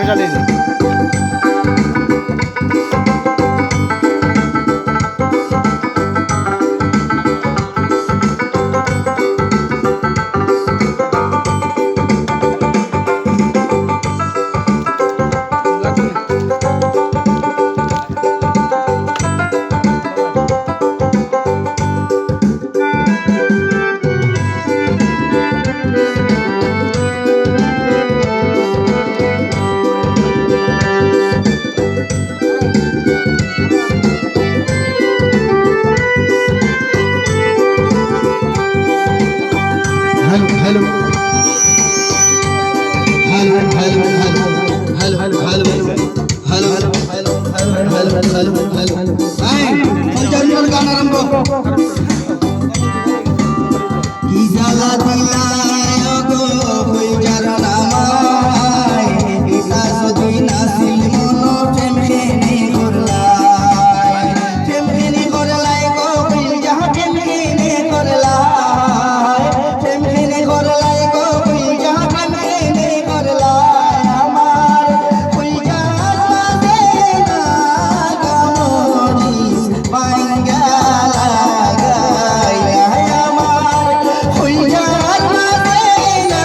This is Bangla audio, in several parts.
Specialist. Hello hello hello hello hello hello hello hello hello hello hello गान आरंभ की जाला दिलाय गो ফুলজার নামায় ইতা যদি নাসিল মনো প্রেমখেনি করলাই প্রেমখেনি করলাই গো ফুলজা প্রেমখেনি করলাই প্রেমখেনি করলাই গো ফুলজা প্রেমখেনি করলাই আমার ফুলজার মাঝে না গামরিস পাইঙ্গা লাগাই আমার ফুলজার মাঝে না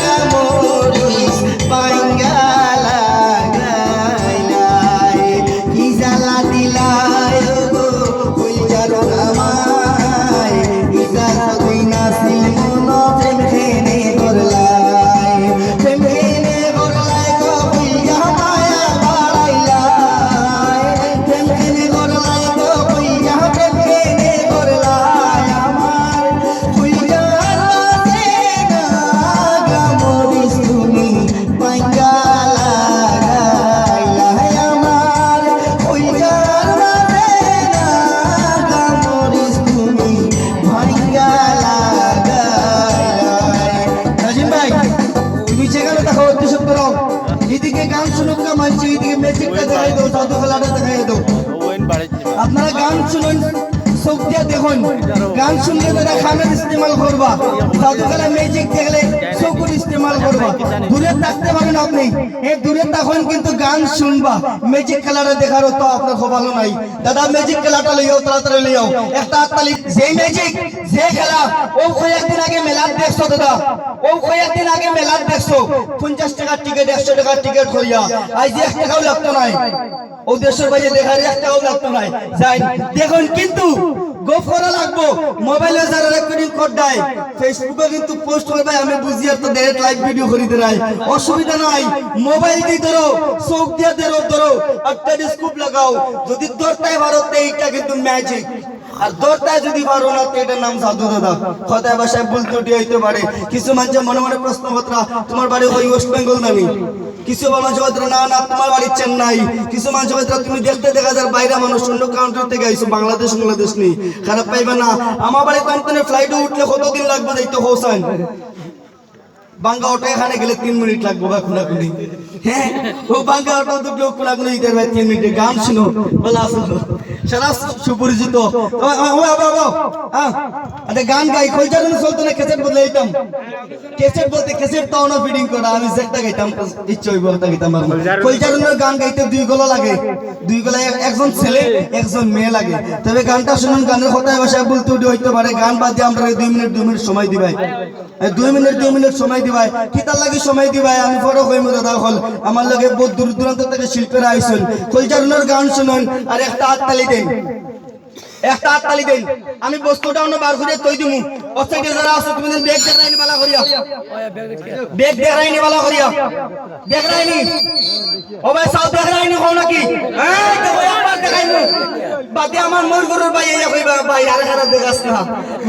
গামরিস পাইঙ্গা লাগাই কি জ্বালা দিলাই গো ফুলজার নামায় ইতা যদি নাসিল মনো প্রেমখেনি করলাই প্রেমখেনি করলাই গো ফুলজা মায়া বাড়াইলাই প্রেমখেনি করলাই গো ফুলজা প্রেমখেনি করলাই আমার ফুলজার মাঝে না গামরিস তুমি পাইঙ্গা লাগাইলাই আমার ফুলজার মাঝে না গামরিস তুমি পাইঙ্গা লাগাইলাই নাজিম ভাই তুমি যেখানে দেখো উদ্দেশ্য করো এদিকে গান শুনুক না মানছি এদিকে ম্যাজিকটা দেখাই দাও জাদু খেলাটা দেখাই দাও আপনারা গান শুনুন চোখ দিয়ে দেখুন গান শুনলে তারা খামের ইস্তেমাল করবা জাদু খেলা ম্যাজিক দেখলে চোখের ইস্তেমাল করবা দূরে থাকতে পারেন আপনি এই দূরে তখন কিন্তু গান শুনবা ম্যাজিক খেলাটা দেখারও তো আপনার খুব ভালো নাই দাদা ম্যাজিক খেলাটা লইও তাড়াতাড়ি লইও একটা হাততালি যে ম্যাজিক যে খেলা ও কয়েকদিন আগে মেলার দেখছো দাদা ও কয়েকদিন আগে মেলার দেখছো 50 টাকার টিকিট 100 টাকার টিকিট করিয়া আজ 1 টাকাও লাগতো নাই ও দেশের বাইরে দেখার 1 টাকাও লাগতো নাই যাই দেখুন কিন্তু গো করা লাগবো মোবাইলে যারা রেকর্ডিং করদাই ফেসবুকে কিন্তু পোস্ট করবে আমি বুঝি আর তো ডাইরেক্ট লাইভ ভিডিও করিতে নাই অসুবিধা নাই মোবাইল দিয়ে ধরো চোখ দিয়ে ধরো আর টেলিস্কোপ লাগাও যদি ধরতাই ভারতে এইটা কিন্তু ম্যাজিক আর ধরতাই যদি পারো না তো এটার নাম জাদু দাদা কথায় ভাষায় ভুল ত্রুটি হইতে পারে কিছু মানুষ মনে মনে প্রশ্ন কথা তোমার বাড়ি ওই ওয়েস্ট বেঙ্গল নামি কিছু মানুষ হয়তো না না তোমার বাড়ি চেন্নাই কিছু মানুষ হয়তো তুমি দেখতে দেখা যায় বাইরে মানুষ অন্য কাউন্টার থেকে আইছো বাংলাদেশ নেই খারাপ পাইবে না আমার বাড়ি কোম্পানি ফ্লাইটে উঠলে কতদিন লাগবে যাইতে হোসেন বাঙ্গা অটো এখানে গেলে 3 মিনিট লাগবে বা কোনাকুনি হ্যাঁ ও বাঙ্গা অটো দুটো কোনাকুনি দিতে পারবে 3 মিনিটে গান শুনো বলা আসলো সারা সুপরিচিত ও বাবা আরে গান গাই কইজার চলতো না ক্যাসেট বদলে দিতাম ক্যাসেট বলতে ক্যাসেট তো না ফিডিং করা আমি সেটা গাইতাম ইচ্ছা হইব ওটা গাইতাম কইজার গান গাইতে দুই গলা লাগে দুই গলা একজন ছেলে একজন মেয়ে লাগে তবে গানটা শুনুন গানের কথায় ভাষায় বলতে হইতে পারে গান বাদ দিয়ে আমরা 2 মিনিট সময় দিবাই 2 মিনিট সময় দিবাই কি তার লাগে সময় দিবাই আমি পরে কইমু দাদা হল আমার লাগে বহুত দূর দূরান্ত থেকে শিল্পীরা আইছেন কইজারুনের গান শুনুন আর একটা হাততালি দেন একটা হাততালি দেন আমি বস্তুটা অন্য বার করে তৈ দিমু অসাইডে যারা আছে তুমি ব্যাগ দেখাইনি বালা করিয়া ব্যাগ দেখাইনি বালা করিয়া দেখাইনি ও ভাই সাউথ দেখাইনি হও নাকি এই দেখো একবার দেখাইমু বাদে আমার মোর গরুর ভাই এই কইবা ভাই আর খারাপ দেখাস না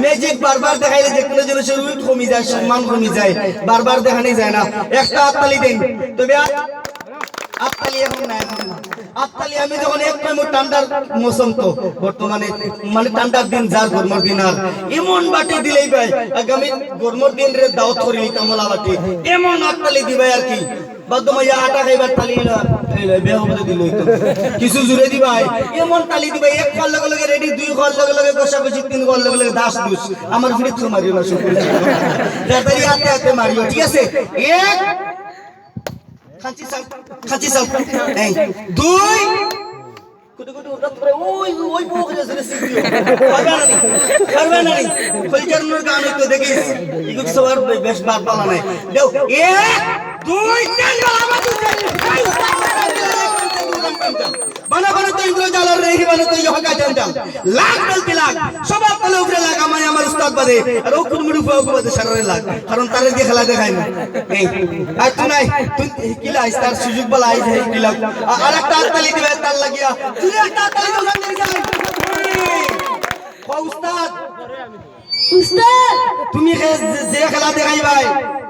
ম্যাজিক বারবার দেখাইলে যে কোনো জিনিসের উইট কমি যায় সম্মান কমি যায় বারবার দেখানি যায় না একটা হাততালি দেন তবে হাততালি এখন না হাততালি আমি যখন এক টাইম ঠান্ডার মৌসুম তো বর্তমানে মানে ঠান্ডার দিন যার গরমের দিন আর এমন বাটি দিলেই ভাই আগামী গরমের দিন রে দাওয়াত করে নিতাম বলা বাটি এমন হাততালি দিবাই আর কি বাদমাইয়া আটা খাইবার তালি না বেহ বলে দিল কিছু জুড়ে দিবাই এমন তালি দিবাই এক খাল লগে লগে রেডি দুই খাল লগে লগে কষাকষি 3 খাল লগে লগে 10 দুস আমার ফ্রিজ তো মারিও না শুকুর তাড়াতাড়ি হাতে হাতে মারিও ঠিক আছে এক খাঁচি চাল এই দুই কুটু কুটু উড়াত করে ওই বুক রে সরে সিপিও পারবে না নি ফলচারনের গান তো দেখিস ইগুক সবার বেশ বার পালা নাই দেও এক দুই তিন বাবা তুই বানা বানা তো ইন্দ্র জালার রেহি বানা তো ইহকা জানতাম লাখ বলতে লাখ সবার তলে উপরে লাখ আমার উস্তাদ বাদে আর ও কুড়মুড়ু ফাও বাদে সারারে লাখ কারণ তারে দিয়ে খেলা দেখায় না এই আর তুই নাই তুই কিলা আইস তার সুযোগ বলা আইস হে কিলা আর একটা তালি দিবে তার লাগিয়া তুই একটা তালি দাও সামনে যাই ও উস্তাদ উস্তাদ তুমি যে খেলা দেখাই ভাই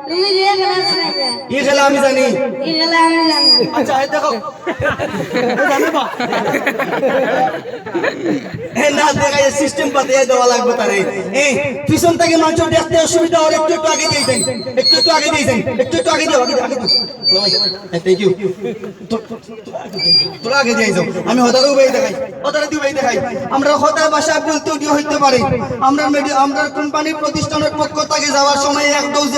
তুমি যে খেলা দেখাইবে এই খেলা আমি জানি এই খেলা আমি জানি আচ্ছা এই দেখো জানো বা এ না দেখাই সিস্টেম পাতে দেওয়া লাগবে তারে এই পিছন থেকে মাংস দেখতে অসুবিধা আর একটু আগে দিয়ে দেন একটু আগে দিয়ে দেন একটু আগে দাও আগে থ্যাংক ইউ তোরা আগে দিয়ে যাও আমি হতারও ভাই দেখাই হতারা দিও ভাই দেখাই আমরা হতার ভাষা বলতে কি হইতে পারে আমরা কোম্পানির প্রতিষ্ঠানের পক্ষ থেকে যাওয়ার সময় এক ডোজ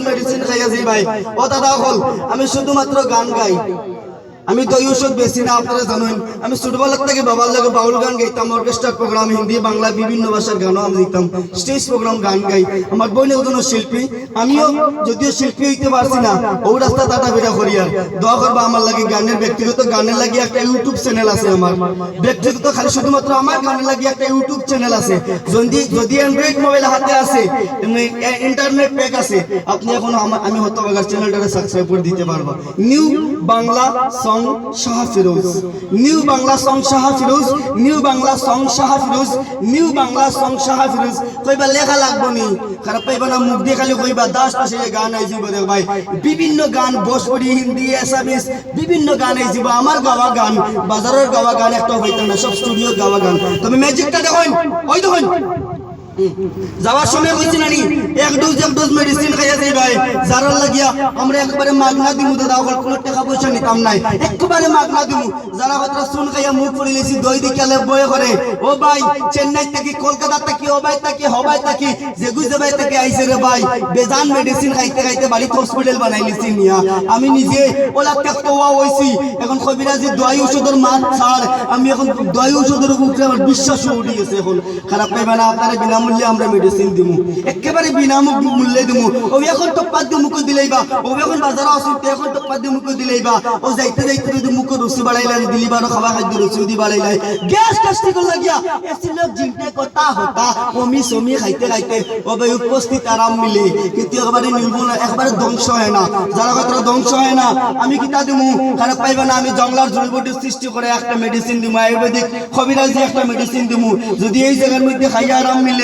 মেডিসিন খাইয়াছি ভাই ও দাদা হল আমি শুধুমাত্র গান গাই আমি দই ওষুধ বেশি না আপনারা জানেন আমি ছোটবেলা থেকে বাবার লাগে বাউল গান গাইতাম অর্কেস্ট্রা প্রোগ্রাম হিন্দি বাংলা বিভিন্ন ভাষার গানও আমি দিতাম স্টেজ প্রোগ্রাম গান গাই আমার বোন একজন শিল্পী আমিও যদিও শিল্পী হইতে পারছি না ও রাস্তা টাটা বেটা করিয়ার দোয়া করবা আমার লাগে গানের ব্যক্তিগত গানের লাগে একটা ইউটিউব চ্যানেল আছে আমার ব্যক্তিগত খালি শুধুমাত্র আমার গানের লাগে একটা ইউটিউব চ্যানেল আছে যদি অ্যান্ড্রয়েড মোবাইল হাতে আছে ইন্টারনেট প্যাক আছে আপনি এখন আমি হতবাগার চ্যানেলটাকে সাবস্ক্রাইব করে দিতে পারবো new Bangla song Shah Firoz new Bangla song Shah Firoz new Bangla song Shah Firoz new Bangla song Shah Firoz কইবা লেখা লাগবো নি খারাপ পাইবা না মুখ দিয়ে খালি কইবা 10 পাশে গান আইজি বলে ভাই বিভিন্ন গান ভোজপুরি হিন্দি আসামিস বিভিন্ন গান আইজি আমার গাওয়া গান বাজারের গাওয়া গান একটা হইতো না সব স্টুডিও গাওয়া গান তুমি ম্যাজিকটা দেখুন ওই দেখুন যাওয়ার সময় কইছি নানি এক ডোজ মেডিসিন খাইয়া যাই ভাই যারার লাগিয়া আমরা একবারে মাগনা দিমু দাদা ওর কোনো টাকা পয়সা নিতাম নাই একবারে মাগনা দিমু যারা কথা শুন খাইয়া মুখ ফুলি লেছি দই দিকালে বয়ে করে ও ভাই চেন্নাই থেকে কলকাতা থেকে ওবাই থেকে হবাই থেকে যেগুজে ভাই থেকে আইছে রে ভাই বেজান মেডিসিন খাইতে খাইতে বাড়ি হসপিটাল বানাই লিছি নিয়া আমি নিজে ওলা টেস্ট হওয়া হইছি এখন কবিরাজি দই ওষুধের মান ছাড় আমি এখন দই ওষুধের উপরে আমার বিশ্বাস উঠে গেছে এখন খারাপ পাইবা না আপনারা বিনা মূল্যে আমরা মেডিসিন দিমু একেবারে বিনা মূল্যে দিমু ও এখন তো পাদ দিয়ে মুখ দিলেইবা ও এখন বাজারে আসুতে এখন তো পাদ দিয়ে মুখ দিলেইবা ও যাইতে যাইতে যদি মুখ রুচি বাড়াইলা দিলিবা না খাওয়া খাদ্য রুচি দি বাড়াইলাই গ্যাস কাস্টিক লাগিয়া এসি লোক জিনতে কথা হতা ওমি সমি খাইতে খাইতে ও ভাই উপস্থিত আরাম মিলে কিন্তু একবারে নির্মূল একবারে ধ্বংস হয় না যারা কথা ধ্বংস হয় না আমি কিতা দিমু খারাপ পাইবা না আমি জঙ্গলার জড়িবুটি সৃষ্টি করে একটা মেডিসিন দিমু আয়ুর্বেদিক কবিরাজি একটা মেডিসিন দিমু যদি এই জায়গার মধ্যে খাইয়া আরাম মিলে